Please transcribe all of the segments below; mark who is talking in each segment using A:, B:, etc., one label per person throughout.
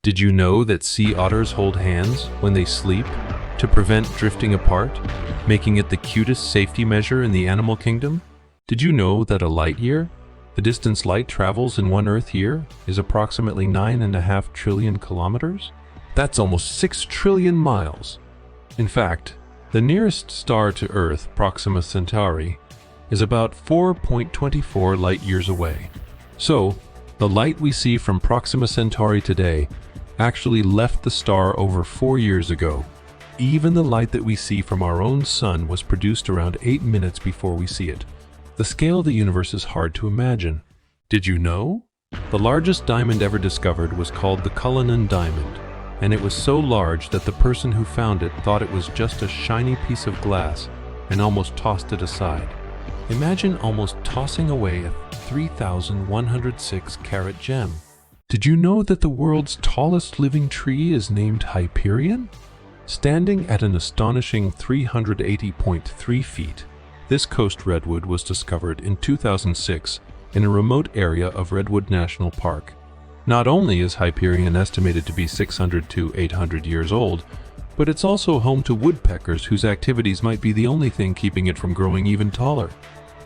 A: Did you know that sea otters hold hands when they sleep to prevent drifting apart, making it the cutest safety measure in the animal kingdom? Did you know that a light year, the distance light travels in one Earth year, is approximately 9.5 trillion kilometers? That's almost 6 trillion miles. In fact, the nearest star to Earth, Proxima Centauri, is about 4.24 light-years away. So, the light we see from Proxima Centauri today actually left the star over 4 years ago. Even the light that we see from our own sun was produced around 8 minutes before we see it. The scale of the universe is hard to imagine. Did you know? The largest diamond ever discovered was called the Cullinan diamond, and it was so large that the person who found it thought it was just a shiny piece of glass and almost tossed it aside. Imagine almost tossing away a 3,106 carat gem. Did you know that the world's tallest living tree is named Hyperion? Standing at an astonishing 380.3 feet, this coast redwood was discovered in 2006 in a remote area of Redwood National Park. Not only is Hyperion estimated to be 600 to 800 years old, but it's also home to woodpeckers whose activities might be the only thing keeping it from growing even taller.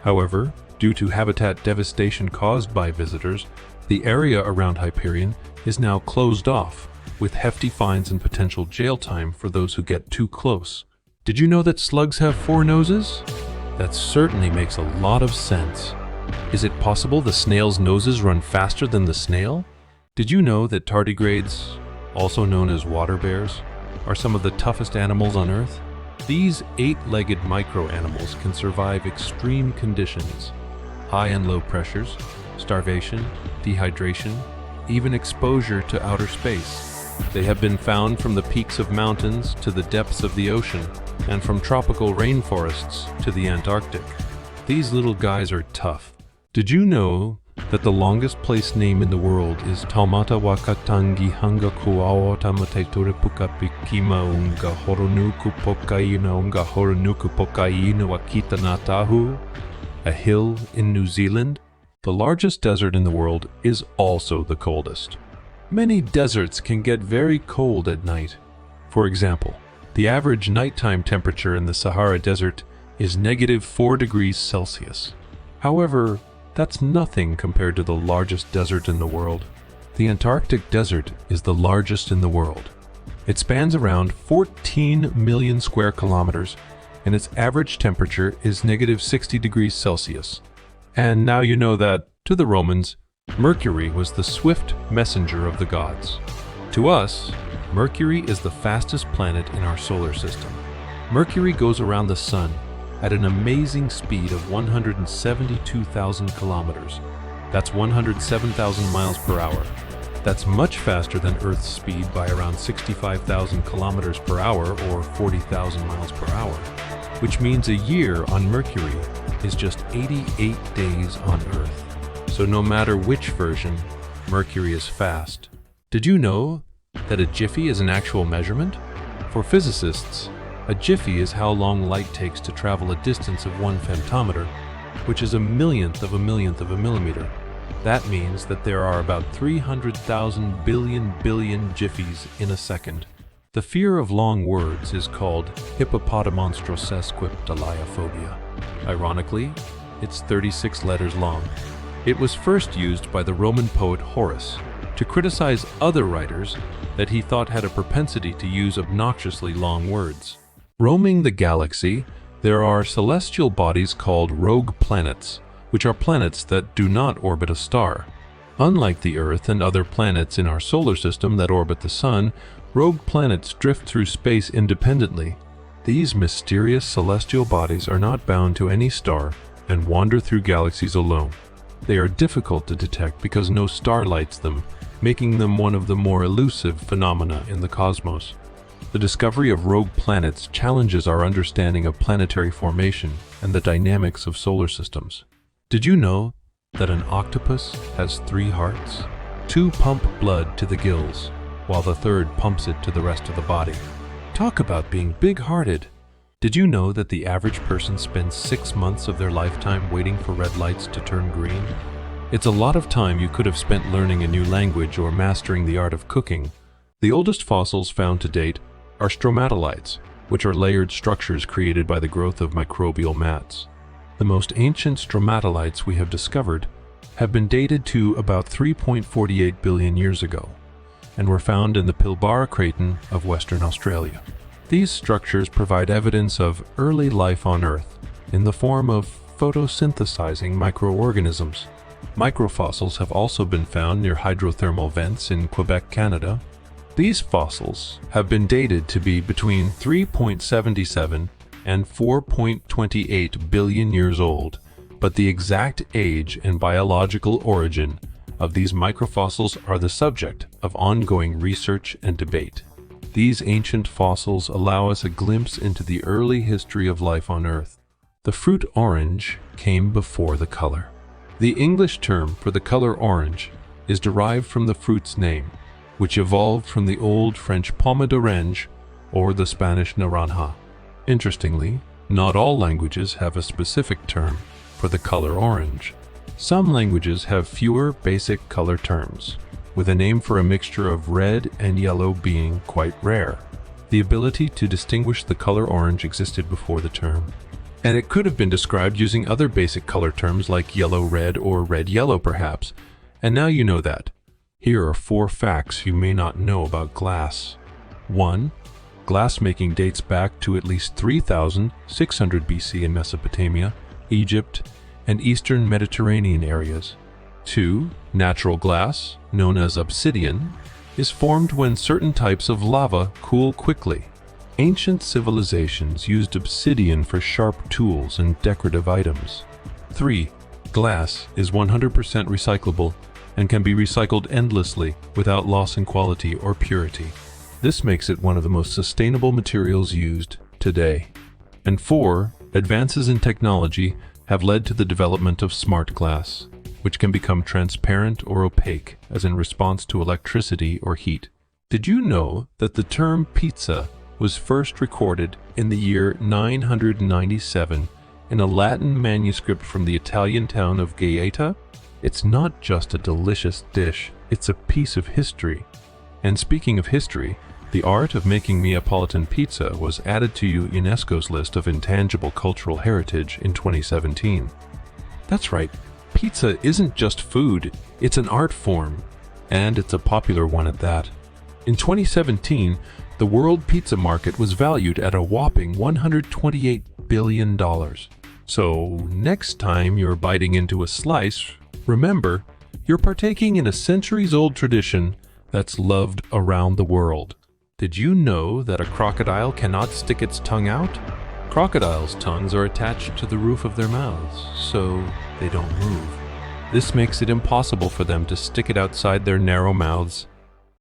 A: However, due to habitat devastation caused by visitors, the area around Hyperion is now closed off, with hefty fines and potential jail time for those who get too close. Did you know that slugs have 4 noses? That certainly makes a lot of sense. Is it possible the snail's noses run faster than the snail? Did you know that tardigrades, also known as water bears, are some of the toughest animals on Earth? These 8-legged micro-animals can survive extreme conditions, high and low pressures, starvation, dehydration, even exposure to outer space. They have been found from the peaks of mountains to the depths of the ocean, and from tropical rainforests to the Antarctic. These little guys are tough. Did you know that the longest place name in the world is Taumata Wakatangi Hanga Kuaota Mateture Pukapikima Unga Horonuku Pokaina Unga Horonuku Pokaina Wakita Natahu, a hill in New Zealand? The largest desert in the world is also the coldest. Many deserts can get very cold at night. For example, the average nighttime temperature in the Sahara Desert is -4 degrees Celsius. However, that's nothing compared to the largest desert in the world. The Antarctic Desert is the largest in the world. It spans around 14 million square kilometers, and its average temperature is -60 degrees Celsius. And now you know that, to the Romans, Mercury was the swift messenger of the gods. To us, Mercury is the fastest planet in our solar system. Mercury goes around the Sun at an amazing speed of 172,000 kilometers. That's 107,000 miles per hour. That's much faster than Earth's speed by around 65,000 kilometers per hour or 40,000 miles per hour, which means a year on Mercury is just 88 days on Earth. So no matter which version, Mercury is fast. Did you know that a jiffy is an actual measurement? For physicists, a jiffy is how long light takes to travel a distance of 1 femtometer, which is a millionth of a millionth of a millimeter. That means that there are about 300,000 billion jiffies in a second. The fear of long words is called hippopotamonstrosesquipedaliophobia. Ironically, it's 36 letters long. It was first used by the Roman poet Horace to criticize other writers that he thought had a propensity to use obnoxiously long words. Roaming the galaxy, there are celestial bodies called rogue planets, which are planets that do not orbit a star. Unlike the Earth and other planets in our solar system that orbit the Sun, rogue planets drift through space independently. These mysterious celestial bodies are not bound to any star and wander through galaxies alone. They are difficult to detect because no star lights them, making them one of the more elusive phenomena in the cosmos. The discovery of rogue planets challenges our understanding of planetary formation and the dynamics of solar systems. Did you know that an octopus has 3 hearts? 2 pump blood to the gills, while the 3rd pumps it to the rest of the body. Talk about being big-hearted! Did you know that the average person spends 6 months of their lifetime waiting for red lights to turn green? It's a lot of time you could have spent learning a new language or mastering the art of cooking, The oldest fossils found to date are stromatolites, which are layered structures created by the growth of microbial mats. The most ancient stromatolites we have discovered have been dated to about 3.48 billion years ago and were found in the Pilbara Craton of Western Australia. These structures provide evidence of early life on Earth in the form of photosynthesizing microorganisms. Microfossils have also been found near hydrothermal vents in Quebec, Canada. These fossils have been dated to be between 3.77 and 4.28 billion years old, but the exact age and biological origin of these microfossils are the subject of ongoing research and debate. These ancient fossils allow us a glimpse into the early history of life on Earth. The fruit orange came before the color. The English term for the color orange is derived from the fruit's name, which evolved from the Old French pomme d'orange or the Spanish naranja. Interestingly, not all languages have a specific term for the color orange. Some languages have fewer basic color terms, with a name for a mixture of red and yellow being quite rare. The ability to distinguish the color orange existed before the term, and it could have been described using other basic color terms like yellow-red or red-yellow perhaps, and now you know that. Here are 4 facts you may not know about glass. 1. Glassmaking dates back to at least 3,600 BC in Mesopotamia, Egypt, and Eastern Mediterranean areas. 2. Natural glass, known as obsidian, is formed when certain types of lava cool quickly. Ancient civilizations used obsidian for sharp tools and decorative items. 3. Glass is 100% recyclable and can be recycled endlessly without loss in quality or purity. This makes it one of the most sustainable materials used today. And 4. Advances in technology have led to the development of smart glass, which can become transparent or opaque as in response to electricity or heat. Did you know that the term pizza was first recorded in the year 997 in a Latin manuscript from the Italian town of Gaeta? It's not just a delicious dish, it's a piece of history. And speaking of history, the art of making Neapolitan pizza was added to UNESCO's list of intangible cultural heritage in 2017. That's right, pizza isn't just food, it's an art form, and it's a popular one at that. In 2017, the world pizza market was valued at a whopping $128 billion. So next time you're biting into a slice, remember, you're partaking in a centuries-old tradition that's loved around the world. Did you know that a crocodile cannot stick its tongue out? Crocodiles' tongues are attached to the roof of their mouths, so they don't move. This makes it impossible for them to stick it outside their narrow mouths